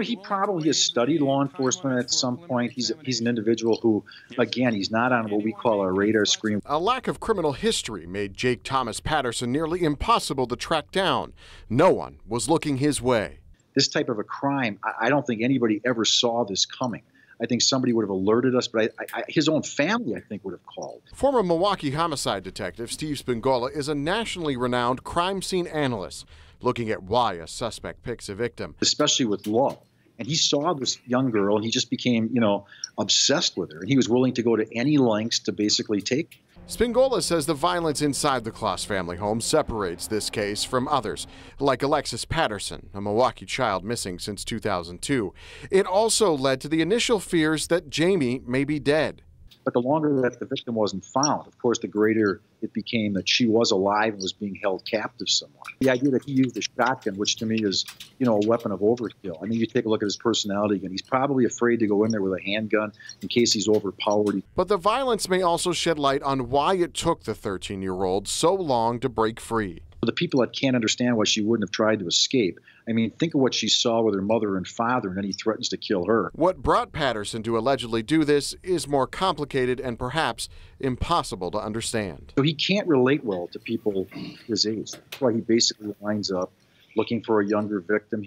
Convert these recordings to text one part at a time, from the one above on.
He probably has studied law enforcement at some point. He's an individual who, again, he's not on what we call our radar screen. A lack of criminal history made Jake Thomas Patterson nearly impossible to track down. No one was looking his way. This type of a crime, I don't think anybody ever saw this coming. I think somebody would have alerted us, but his own family, I think, would have called. Former Milwaukee homicide detective Steve Spingola is a nationally renowned crime scene analyst, looking at why a suspect picks a victim. Especially with love. And he saw this young girl, and he just became, obsessed with her. And he was willing to go to any lengths to basically take. Spingola says the violence inside the Kloss family home separates this case from others, like Alexis Patterson, a Milwaukee child missing since 2002. It also led to the initial fears that Jamie may be dead. But the longer that the victim wasn't found, of course, the greater it became that she was alive and was being held captive somewhere. The idea that he used a shotgun, which to me is, a weapon of overkill. I mean, you take a look at his personality again. He's probably afraid to go in there with a handgun in case he's overpowered. But the violence may also shed light on why it took the 13-year-old so long to break free. For the people that can't understand why she wouldn't have tried to escape, I mean, think of what she saw with her mother and father, and then he threatens to kill her. What brought Patterson to allegedly do this is more complicated and perhaps impossible to understand. So he can't relate well to people his age. That's why he basically winds up looking for a younger victim.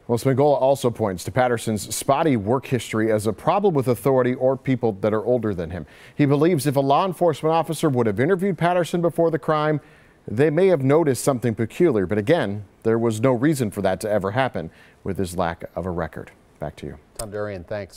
Well, Spingola also points to Patterson's spotty work history as a problem with authority or people that are older than him. He believes if a law enforcement officer would have interviewed Patterson before the crime, they may have noticed something peculiar, but again, there was no reason for that to ever happen with his lack of a record. Back to you. Tom Durian, thanks.